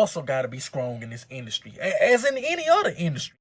hustle got to be strong in this industry, as in any other industry.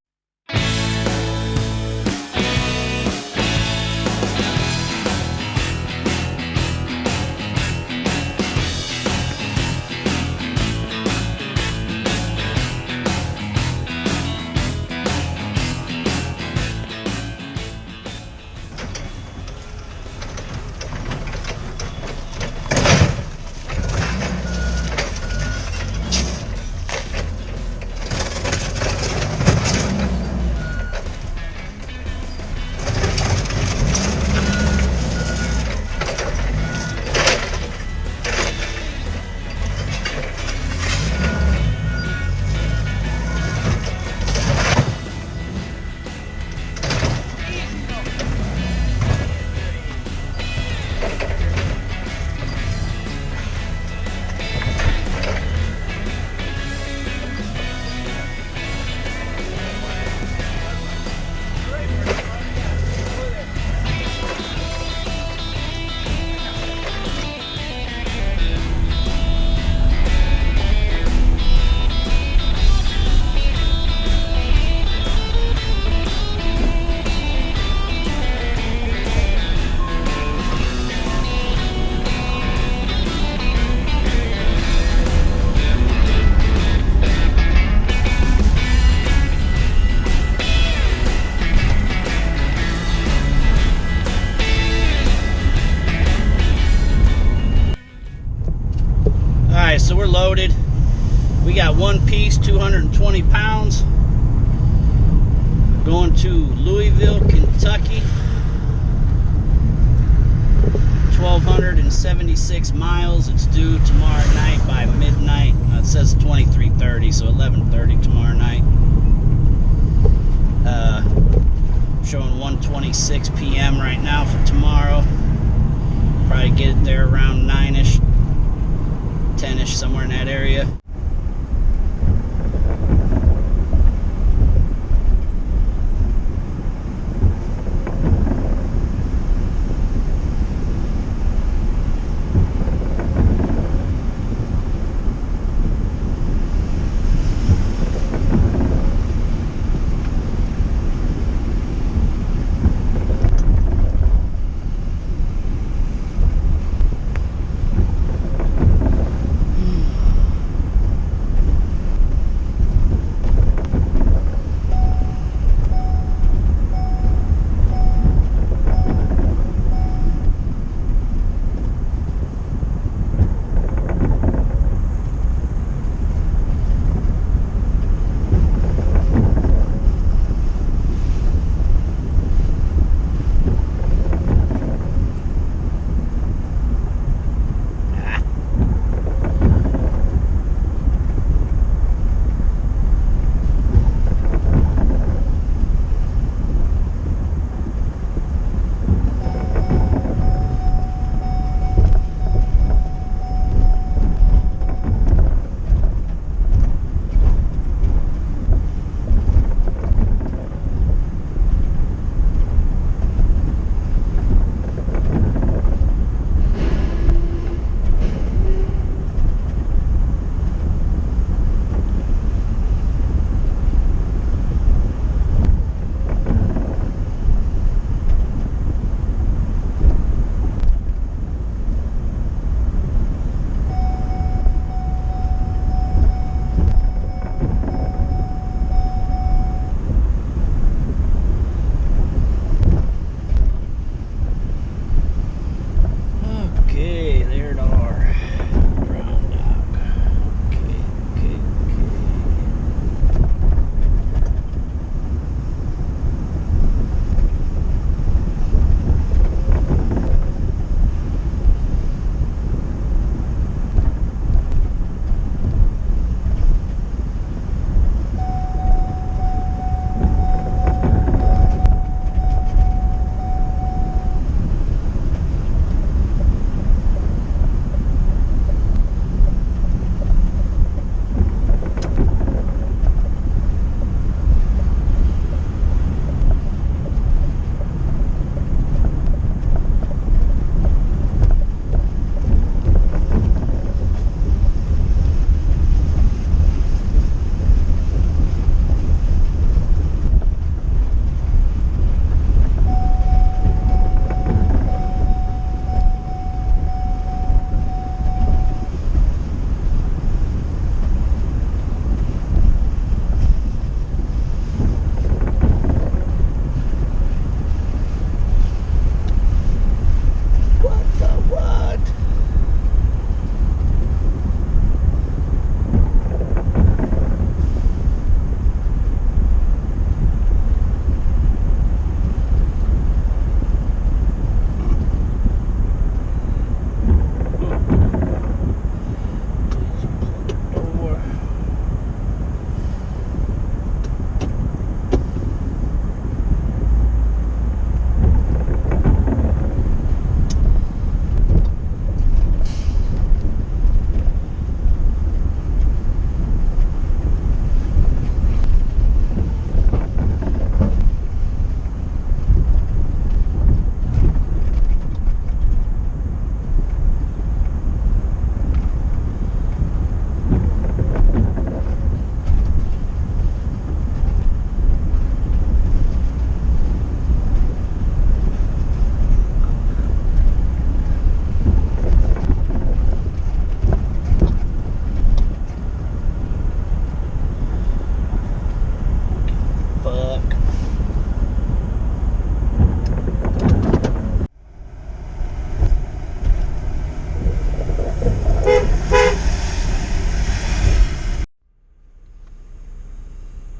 So we're loaded. We got one piece, 220 pounds, going to Louisville, Kentucky. 1,276 miles. It's due tomorrow night by midnight. It says 23:30, so 11:30 tomorrow night. Showing 1:26 p.m. right now for tomorrow. Probably get it there around 9-ish. 10-ish, somewhere in that area.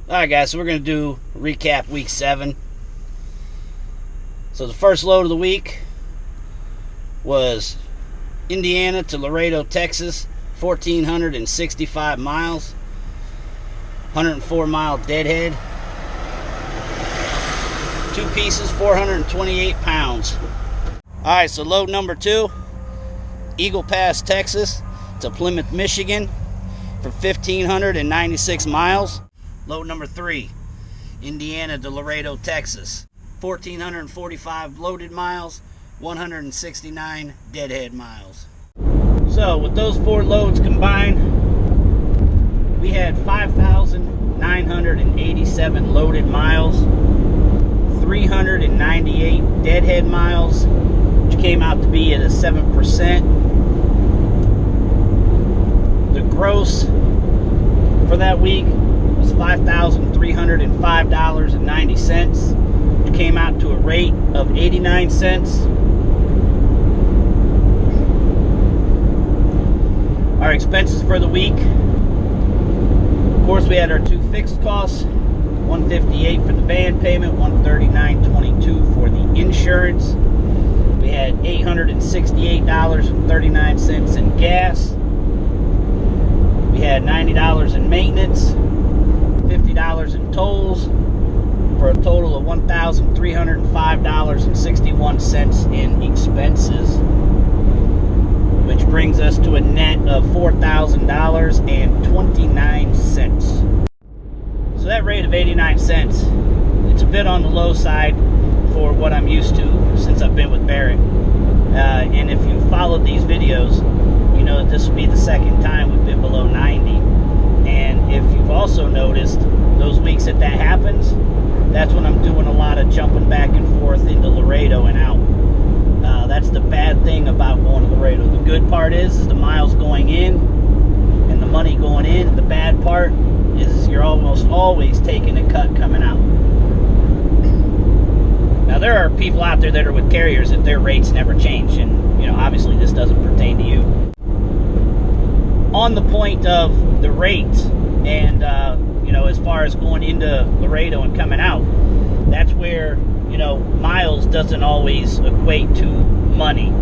Alright guys, so we're going to do recap week 7. So the first load of the week was Indiana to Laredo, Texas, 1,465 miles, 104-mile deadhead, 2 pieces, 428 pounds. Alright, so load number 2, Eagle Pass, Texas to Plymouth, Michigan for 1,596 miles. Load number 3, Indiana to Laredo, Texas, 1,445 loaded miles, 169 deadhead miles. So with those 4 loads combined, we had 5,987 loaded miles, 398 deadhead miles, which came out to be at a 7%. The gross for that week was $5,305.90, which came out to a rate of 89 cents. Our expenses for the week, of course, we had our 2 fixed costs, $158 for the van payment, $139.22 for the insurance. We had $868.39 in gas. We had $90 in maintenance, $50 in tolls, for a total of $1,305.61 in expenses, which brings us to a net of $4,000.29. So that rate of 89 cents, it's a bit on the low side for what I'm used to since I've been with Barrett. And if you followed these videos, you know that this will be the second time we've been below 90. And if you've also noticed, those weeks that happens, that's when I'm doing a lot of jumping back and forth into Laredo and out. That's the bad thing about going to Laredo. The good part is the miles going in and the money going in. The bad part is you're almost always taking a cut coming out. Now there are people out there that are with carriers that their rates never change, and obviously this doesn't pertain to you. On the point of the rate, and as far as going into Laredo and coming out, that's where miles doesn't always equate to money.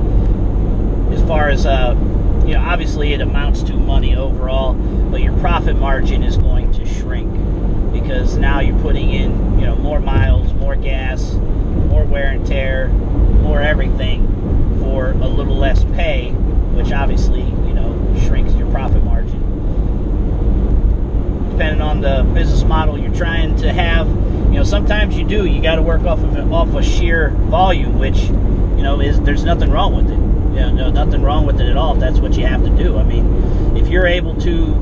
As far as obviously it amounts to money overall, but your profit margin is going to shrink because now you're putting in more miles, more gas, more wear and tear, more everything for a little less pay, which obviously shrinks your profit margin. Depending on the business model you're trying to have, sometimes you got to work off of sheer volume, which there's nothing wrong with it. Nothing wrong with it at all if that's what you have to do. I mean, if you're able to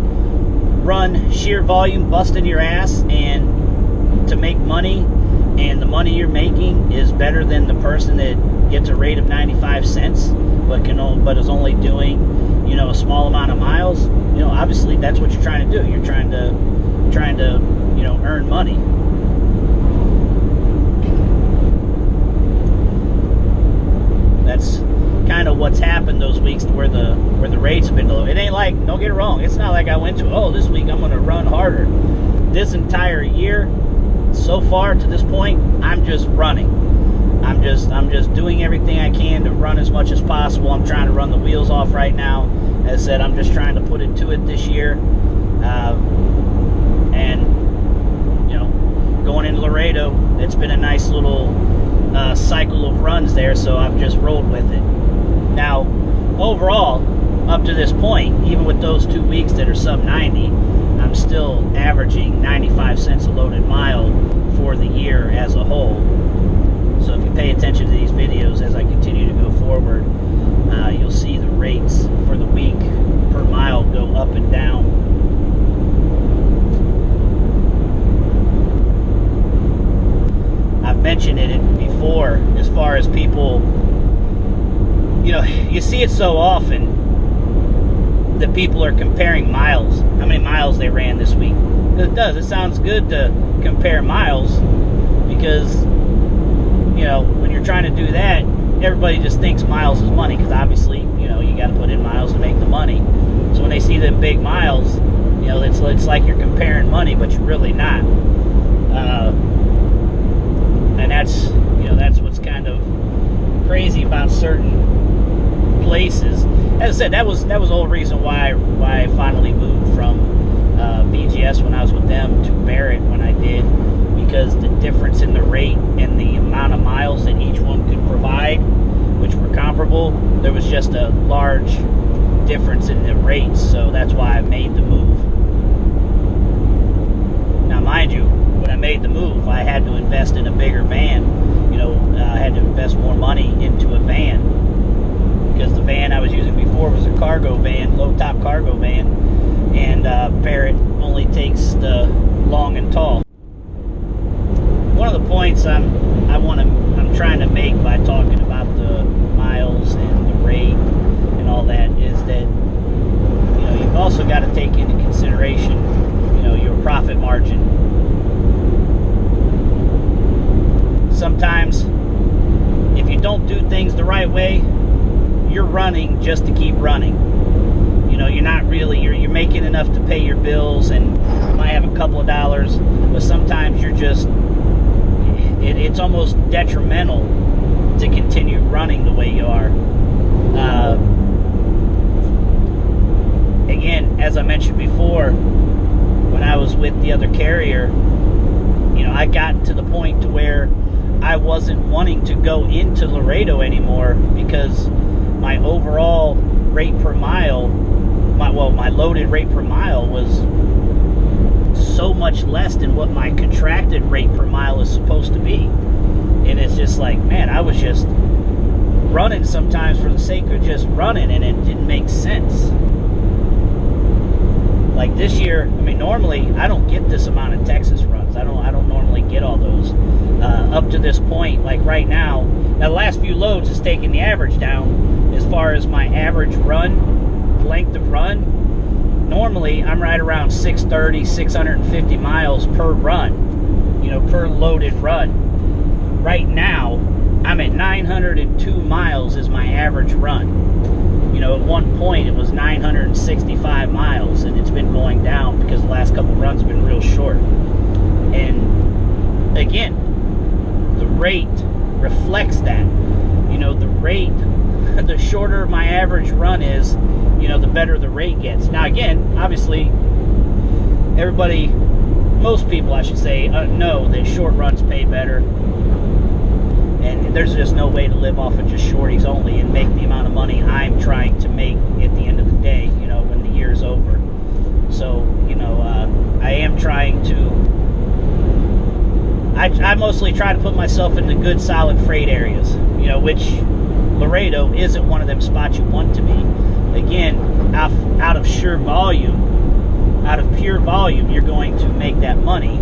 run sheer volume, busting your ass, and to make money, and the money you're making is better than the person that gets a rate of 95 cents, but is only doing a small amount of miles, obviously that's what you're trying to do. You're trying to earn money. That's kind of what's happened those weeks where the rates have been low. It ain't like, don't get it wrong, it's not like I went to, this week I'm going to run harder. This entire year, so far to this point, I'm just running. I'm just doing everything I can to run as much as possible. I'm trying to run the wheels off right now. As I said, I'm just trying to put it to it this year. And going into Laredo, it's been a nice little cycle of runs there, so I've just rolled with it. Now, overall, up to this point, even with those 2 weeks that are sub 90, I'm still averaging 95 cents a loaded mile for the year as a whole. So if you pay attention to these videos as I continue to go forward, you'll see the rates for the week per mile go up and down. I've mentioned it before as far as people, you see it so often that people are comparing miles, how many miles they ran this week. It does. It sounds good to compare miles because, when you're trying to do that, everybody just thinks miles is money because obviously, you got to put in miles to make the money. So when they see them big miles, it's like you're comparing money, but you're really not. said, that was the whole reason why I finally moved from BGS when I was with them to Barrett when I did, because the difference in the rate and the amount of miles that each one could provide, which were comparable, there was just a large difference in the rates. So that's why I made the move. Now, mind you, when I made the move, I had to invest in a bigger van. I had to invest more money into a van, because the van I was using before was a cargo van, low-top cargo van, and Barrett only takes the long and tall. One of the points I'm trying to make by talking about the miles and the rate and all that is that you've also got to take into consideration your profit margin. Sometimes if you don't do things the right way, you're running just to keep running. You're not really, you're making enough to pay your bills, and you might have a couple of dollars, but sometimes you're just, it's almost detrimental to continue running the way you are. Again, as I mentioned before, when I was with the other carrier, I got to the point to where I wasn't wanting to go into Laredo anymore, because my overall rate per mile, my loaded rate per mile was so much less than what my contracted rate per mile is supposed to be. And it's just like, man, I was just running sometimes for the sake of just running, and it didn't make sense. Like this year, normally I don't get this amount of Texas runs. I don't normally get all those. Up to this point, like right now, the last few loads has taken the average down as far as my average run, length of run. Normally, I'm right around 630, 650 miles per run, per loaded run. Right now, I'm at 902 miles is my average run. At one point, it was 965 miles, and it's been going down because the last couple runs have been real short. And again, the rate reflects that. The rate, the shorter my average run is, the better the rate gets. Now, again, obviously, most people, I should say, know that short runs pay better. And there's just no way to live off of just shorties only and make the amount of money I'm trying to make at the end of the day, when the year's over. So, I am trying to, I mostly try to put myself in the good, solid freight areas, which Laredo isn't one of them spots you want to be. Again, out of pure volume, you're going to make that money.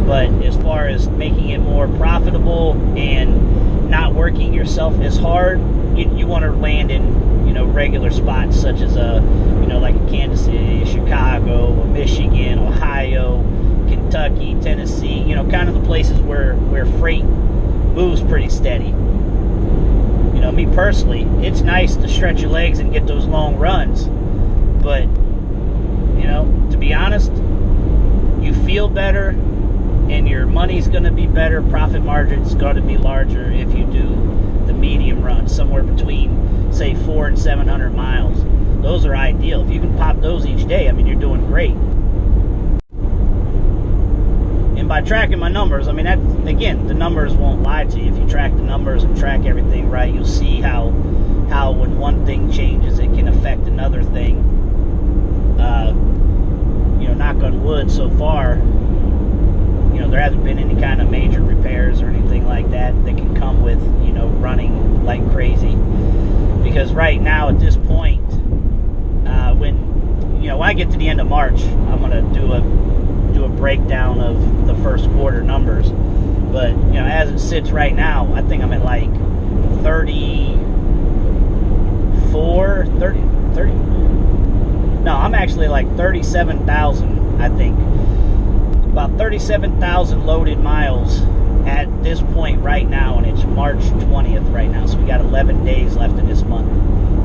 But as far as making it more profitable and not working yourself as hard, you want to land in, regular spots such as like Kansas City, Chicago, Michigan, Ohio, Kentucky, Tennessee, kind of the places where freight moves pretty steady. Me personally, it's nice to stretch your legs and get those long runs, but to be honest, you feel better and your money's going to be better, profit margin's going to be larger if you do the medium run, somewhere between, say, 400 and 700 miles. Those are ideal. If you can pop those each day, you're doing great. And by tracking my numbers, that, again, the numbers won't lie to you. If you track the numbers and track everything right, you'll see how when one thing changes, it can affect another thing. Knock on wood, so far, there hasn't been any kind of major repairs or anything like that can come with, running like crazy. Because right now, at this point, when I get to the end of March, I'm going to do a breakdown of the first quarter numbers. But, as it sits right now, I think I'm at like 30. No, I'm actually like 37,000, I think. About 37,000 loaded miles at this point right now, and it's March 20th right now, so we got 11 days left in this month.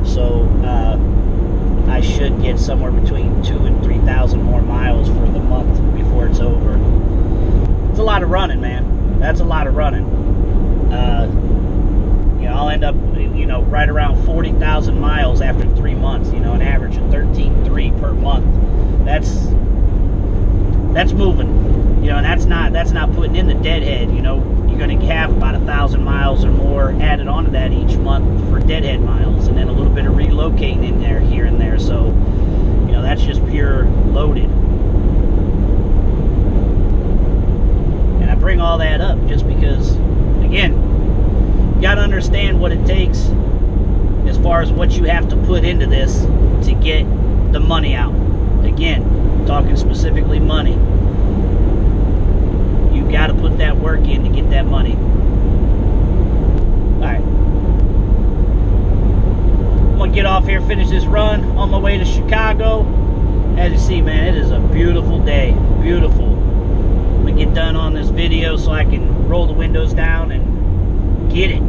So I should get somewhere between 2,000 and 3,000 more miles for the month before it's over. It's a lot of running, man. That's a lot of running. I'll end up, right around 40,000 miles after 3 months. An average of 13.3 per month. That's moving. And that's not putting in the deadhead. You're going to have about 1,000 miles or more added onto that each month for deadhead miles, and then a little bit of relocating in there, here and there. So, that's just pure loaded. And I bring all that up just because, again, you got to understand what it takes as far as what you have to put into this to get the money out. Again, talking specifically money. You got to put that work in to get that money. Alright. I'm going to get off here, finish this run on my way to Chicago. As you see, man, it is a beautiful day. Beautiful. I'm going to get done on this video so I can roll the windows down and get it.